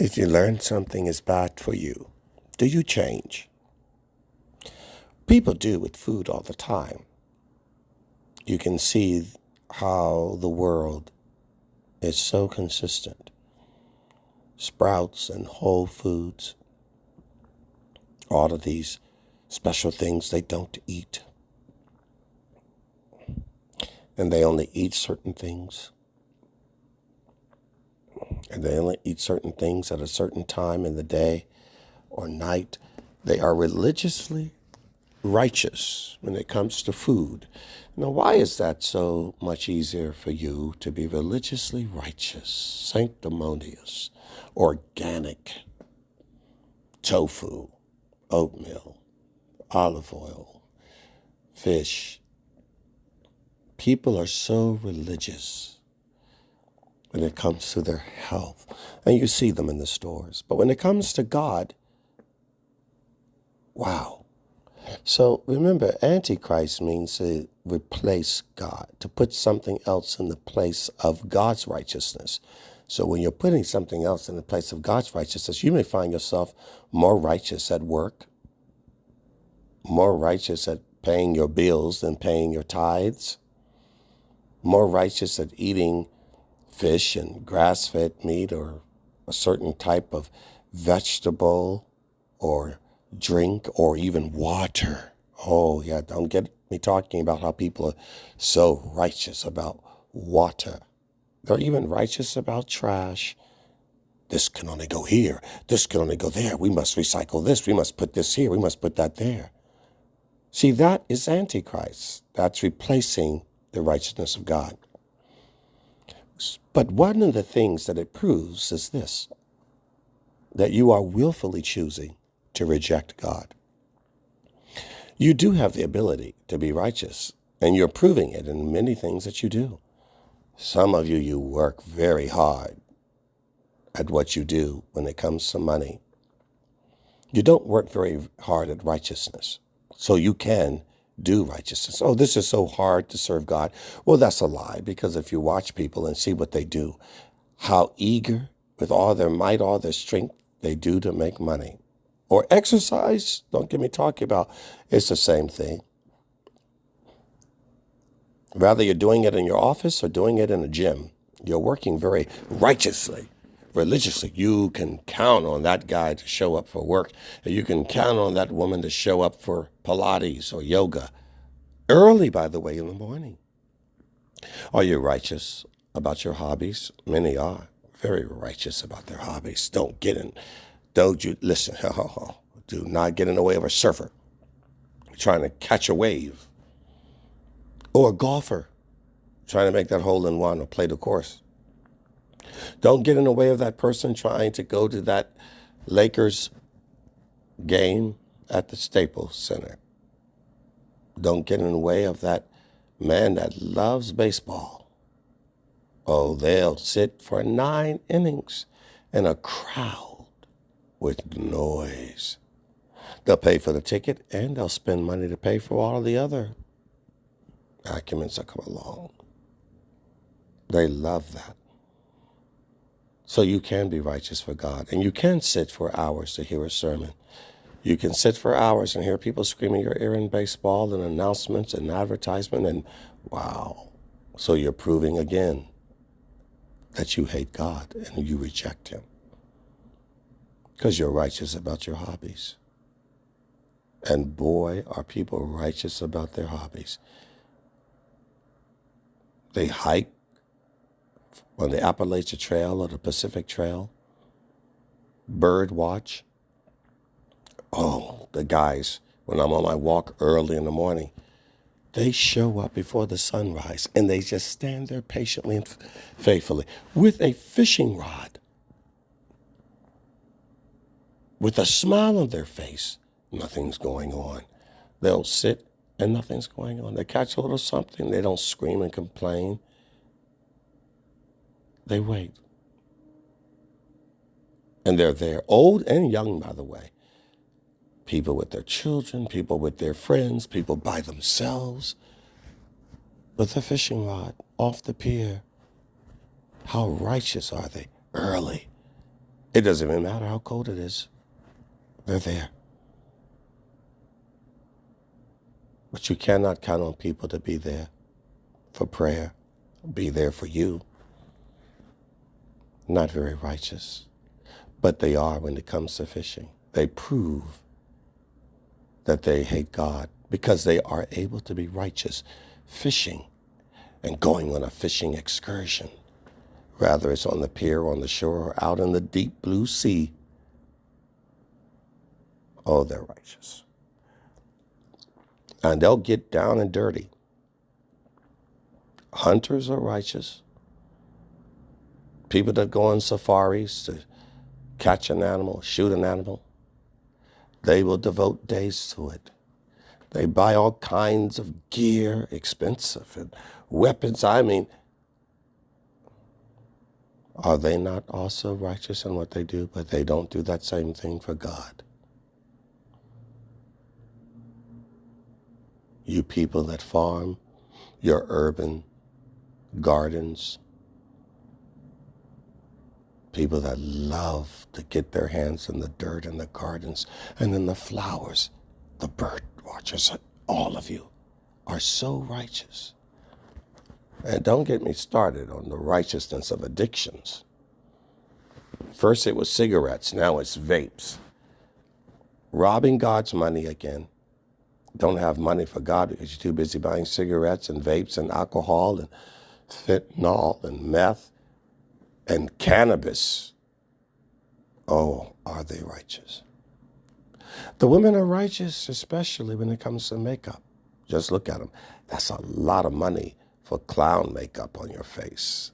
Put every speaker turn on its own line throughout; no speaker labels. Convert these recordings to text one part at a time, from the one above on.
If you learn something is bad for you, do you change? People do with food all the time. You can see how the world is so consistent. Sprouts and Whole Foods, all of these special things they don't eat. And they only eat certain things. And they only eat certain things at a certain time in the day or night. They are religiously righteous when it comes to food. Now, why is that so much easier for you to be religiously righteous, sanctimonious, organic, tofu, oatmeal, olive oil, fish? People are so religious when it comes to their health, and you see them in the stores. But when it comes to God, wow. So remember, Antichrist means to replace God, to put something else in the place of God's righteousness. So when you're putting something else in the place of God's righteousness, you may find yourself more righteous at work, more righteous at paying your bills than paying your tithes, more righteous at eating fish and grass-fed meat or a certain type of vegetable or drink or even water. Oh, yeah, don't get me talking about how people are so righteous about water. They're even righteous about trash. This can only go here. This can only go there. We must recycle this. We must put this here. We must put that there. See, that is Antichrist. That's replacing the righteousness of God. But one of the things that it proves is this, that you are willfully choosing to reject God. You do have the ability to be righteous, and you're proving it in many things that you do. Some of you work very hard at what you do when it comes to money. You don't work very hard at righteousness, so you can do righteousness. Oh, this is so hard to serve God. Well, that's a lie, because if you watch people and see what they do, how eager, with all their might, all their strength, they do to make money. Or exercise, don't get me talking about, it's the same thing. Whether you're doing it in your office or doing it in a gym, you're working very righteously, religiously. You can count on that guy to show up for work. You can count on that woman to show up for Pilates or yoga. Early, by the way, in the morning. Are you righteous about your hobbies? Many are very righteous about their hobbies. Don't you, listen, do not get in the way of a surfer trying to catch a wave, or a golfer trying to make that hole in one or play the course. Don't get in the way of that person trying to go to that Lakers game at the Staples Center. Don't get in the way of that man that loves baseball. Oh, they'll sit for 9 innings in a crowd with noise. They'll pay for the ticket, and they'll spend money to pay for all of the other documents that come along. They love that. So you can be righteous for God, and you can sit for hours to hear a sermon. You can sit for hours and hear people screaming your ear in baseball and announcements and advertisement, and wow. So you're proving again that you hate God and you reject him because you're righteous about your hobbies. And boy, are people righteous about their hobbies. They hike on the Appalachian Trail or the Pacific Trail, bird watch. Oh, the guys, when I'm on my walk early in the morning, they show up before the sunrise, and they just stand there patiently and faithfully with a fishing rod, with a smile on their face. Nothing's going on. They'll sit and nothing's going on. They catch a little something. They don't scream and complain. They wait. And they're there, old and young, by the way. People with their children, people with their friends, people by themselves, with a fishing rod off the pier. How righteous are they? Early. It doesn't even matter how cold it is. They're there. But you cannot count on people to be there for prayer, be there for you. Not very righteous. But they are when it comes to fishing. They prove that they hate God because they are able to be righteous fishing and going on a fishing excursion. Rather it's on the pier, on the shore, or out in the deep blue sea. Oh, they're righteous. And they'll get down and dirty. Hunters are righteous. People that go on safaris to catch an animal, shoot an animal, they will devote days to it. They buy all kinds of gear, expensive, and weapons. I mean, are they not also righteous in what they do? But they don't do that same thing for God. You people that farm your urban gardens, people that love to get their hands in the dirt in the gardens and in the flowers, the bird watchers, all of you are so righteous. And don't get me started on the righteousness of addictions. First it was cigarettes, now it's vapes. Robbing God's money again. Don't have money for God because you're too busy buying cigarettes and vapes and alcohol and fentanyl and meth and cannabis. Oh, are they righteous? The women are righteous, especially when it comes to makeup. Just look at them. That's a lot of money for clown makeup on your face.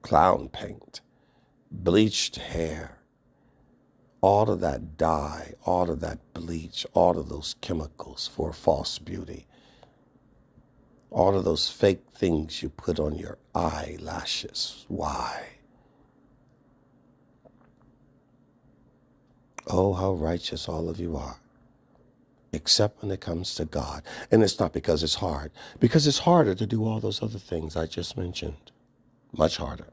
Clown paint, bleached hair, all of that dye, all of that bleach, all of those chemicals for false beauty, all of those fake things you put on your eyelashes. Why? Oh, how righteous all of you are, except when it comes to God. And it's not because it's hard, because it's harder to do all those other things I just mentioned, much harder.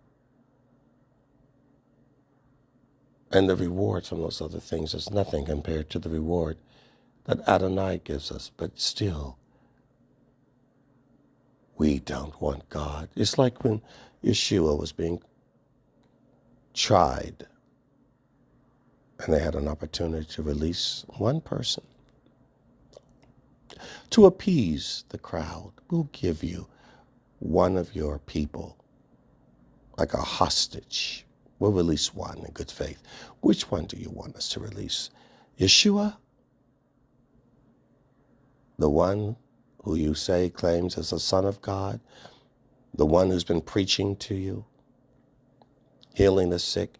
And the reward from those other things is nothing compared to the reward that Adonai gives us. But still, we don't want God. It's like when Yeshua was being tried and they had an opportunity to release one person to appease the crowd. We'll give you one of your people, like a hostage. We'll release one in good faith. Which one do you want us to release? Yeshua? The one who you say claims as the Son of God? The one who's been preaching to you, healing the sick?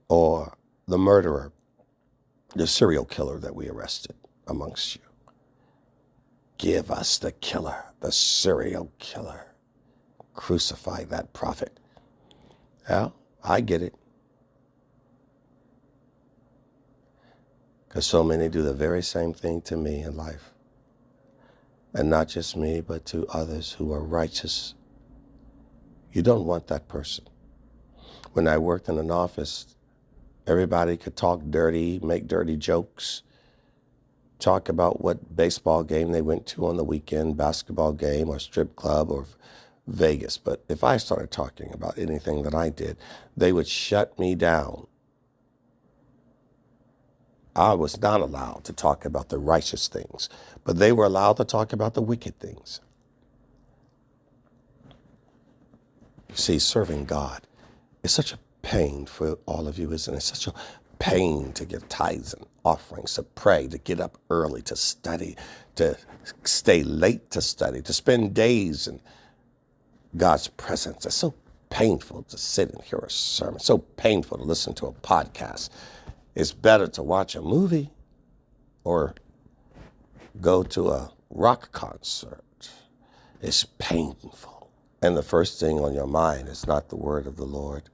Or the murderer, the serial killer that we arrested amongst you? Give us the killer, the serial killer. Crucify that prophet. Well, I get it. Because so many do the very same thing to me in life. And not just me, but to others who are righteous. You don't want that person. When I worked in an office, everybody could talk dirty, make dirty jokes, talk about what baseball game they went to on the weekend, basketball game or strip club or Vegas. But if I started talking about anything that I did, they would shut me down. I was not allowed to talk about the righteous things, but they were allowed to talk about the wicked things. You see, serving God is such a pain for all of you, isn't it? It's such a pain to give tithes and offerings, to pray, to get up early, to study, to stay late to study, to spend days in God's presence. It's so painful to sit and hear a sermon, so painful to listen to a podcast. It's better to watch a movie or go to a rock concert. It's painful. And the first thing on your mind is not the word of the Lord.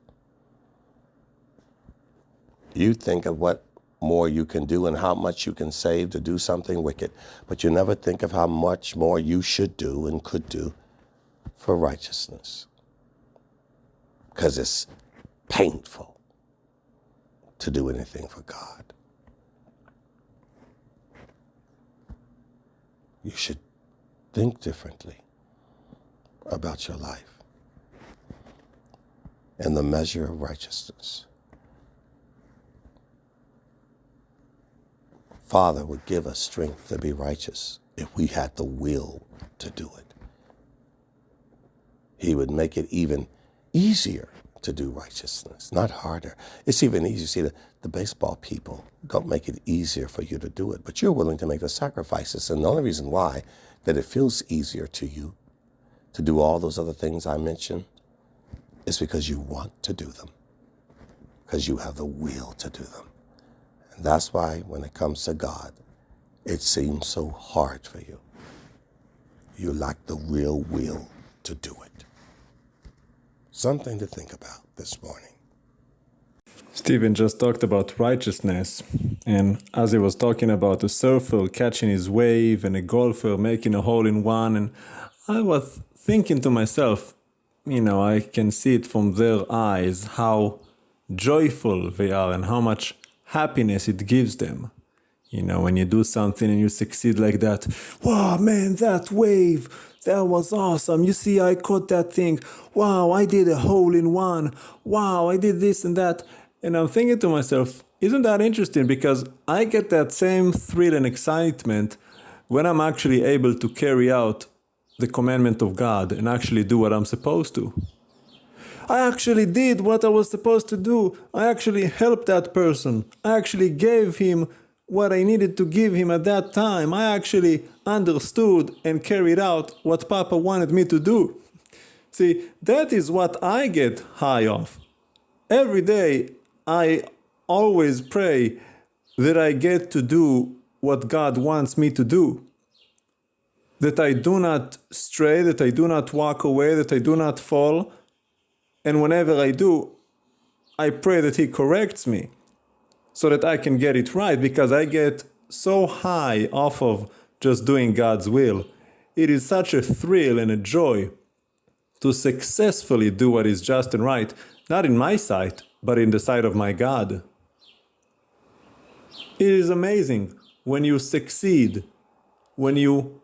You think of what more you can do and how much you can save to do something wicked, but you never think of how much more you should do and could do for righteousness. because it's painful to do anything for God. You should think differently about your life and the measure of righteousness. Father would give us strength to be righteous if we had the will to do it. He would make it even easier to do righteousness, not harder. It's even easier. See, the baseball people don't make it easier for you to do it, but you're willing to make the sacrifices. And the only reason why that it feels easier to you to do all those other things I mentioned is because you want to do them, because you have the will to do them. And that's why when it comes to God, it seems so hard for you. You lack the real will to do it. Something to think about this morning.
Stephen just talked about righteousness, and as he was talking about a surfer catching his wave and a golfer making a hole-in-one, and I was thinking to myself, I can see it from their eyes, how joyful they are and how much happiness it gives them. When you do something and you succeed like that, wow, man, that wave, that was awesome. You see, I caught that thing. Wow, I did a hole-in-one. Wow, I did this and that. And I'm thinking to myself, isn't that interesting? Because I get that same thrill and excitement when I'm actually able to carry out the commandment of God and actually do what I'm supposed to. I actually did what I was supposed to do. I actually helped that person. I actually gave him what I needed to give him at that time. I actually understood and carried out what Papa wanted me to do. See, that is what I get high off. Every day, I always pray that I get to do what God wants me to do. That I do not stray, that I do not walk away, that I do not fall. And whenever I do, I pray that He corrects me so that I can get it right, because I get so high off of just doing God's will. It is such a thrill and a joy to successfully do what is just and right, not in my sight, but in the sight of my God. It is amazing when you succeed, when you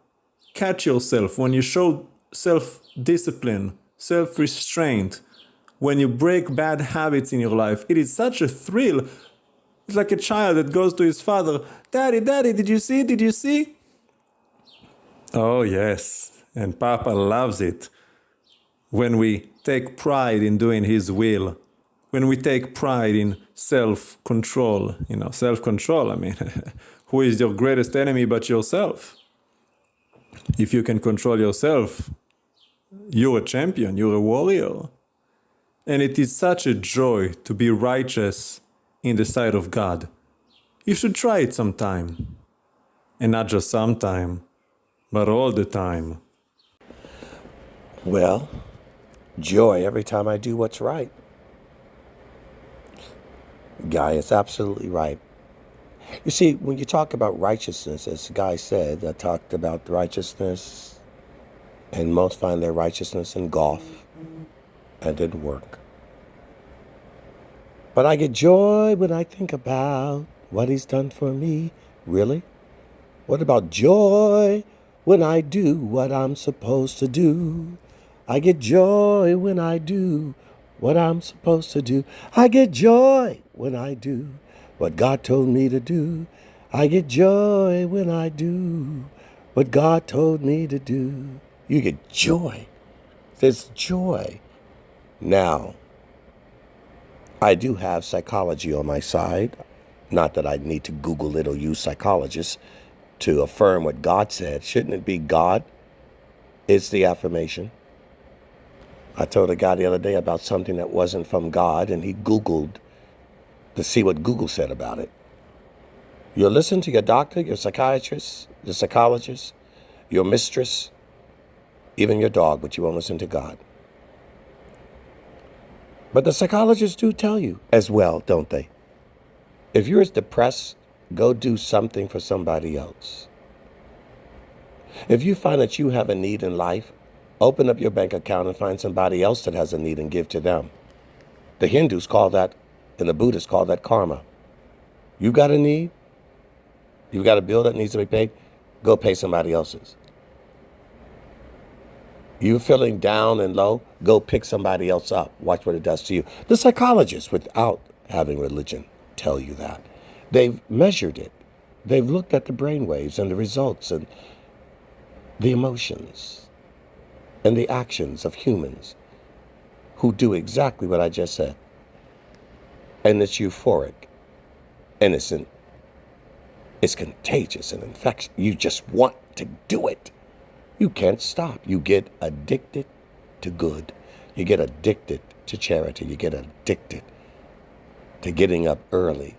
catch yourself, when you show self-discipline, self-restraint, when you break bad habits in your life. It is such a thrill. It's like a child that goes to his father, Daddy, did you see? Did you see? Oh, yes. And Papa loves it when we take pride in doing His will, when we take pride in self-control. Self-control, who is your greatest enemy but yourself? If you can control yourself, you're a champion, you're a warrior. And it is such a joy to be righteous in the sight of God. You should try it sometime. And not just sometime, but all the time.
Well, joy every time I do what's right. Guy is absolutely right. You see, when you talk about righteousness, as Guy said, I talked about righteousness, and most find their righteousness in golf and in work. But I get joy when I think about what He's done for me. Really? What about joy when I do what I'm supposed to do? I get joy when I do what I'm supposed to do. I get joy when I do what God told me to do. I get joy when I do what God told me to do. You get joy. There's joy. Now, I do have psychology on my side. Not that I need to Google it or use psychologists to affirm what God said. Shouldn't it be God is the affirmation? I told a guy the other day about something that wasn't from God, and he Googled to see what Google said about it. You'll listen to your doctor, your psychiatrist, your psychologist, your mistress, even your dog, but you won't listen to God. But the psychologists do tell you as well, don't they? If you're depressed, go do something for somebody else. If you find that you have a need in life, open up your bank account and find somebody else that has a need and give to them. The Hindus call that, and the Buddhists call that karma. You got a need? You got a bill that needs to be paid? Go pay somebody else's. You feeling down and low? Go pick somebody else up. Watch what it does to you. The psychologists, without having religion, tell you that. They've measured it. They've looked at the brain waves and the results and the emotions and the actions of humans who do exactly what I just said. And it's euphoric, innocent. It's contagious and infectious. You just want to do it. You can't stop. You get addicted to good. You get addicted to charity. You get addicted to getting up early,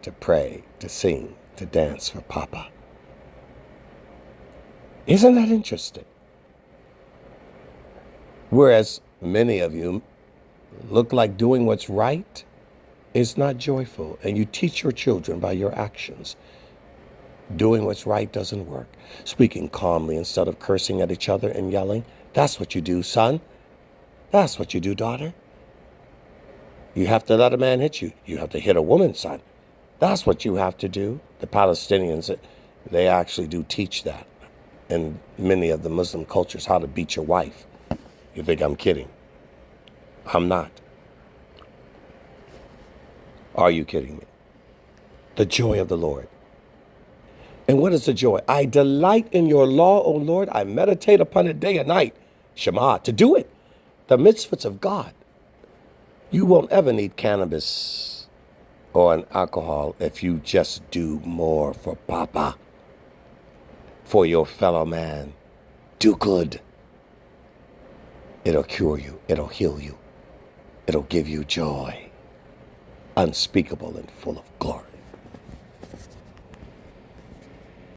to pray, to sing, to dance for Papa. Isn't that interesting? Whereas many of you look like doing what's right is not joyful, and you teach your children by your actions. Doing what's right doesn't work. Speaking calmly instead of cursing at each other and yelling. That's what you do, son. That's what you do, daughter. You have to let a man hit you. You have to hit a woman, son. That's what you have to do. The Palestinians, they actually do teach that in many of the Muslim cultures, how to beat your wife. You think I'm kidding? I'm not. Are you kidding me? The joy of the Lord. And what is the joy? I delight in your law, O Lord. I meditate upon it day and night. Shema, to do it. The mitzvahs of God. You won't ever need cannabis or an alcohol if you just do more for Papa, for your fellow man. Do good. It'll cure you. It'll heal you. It'll give you joy, unspeakable and full of glory.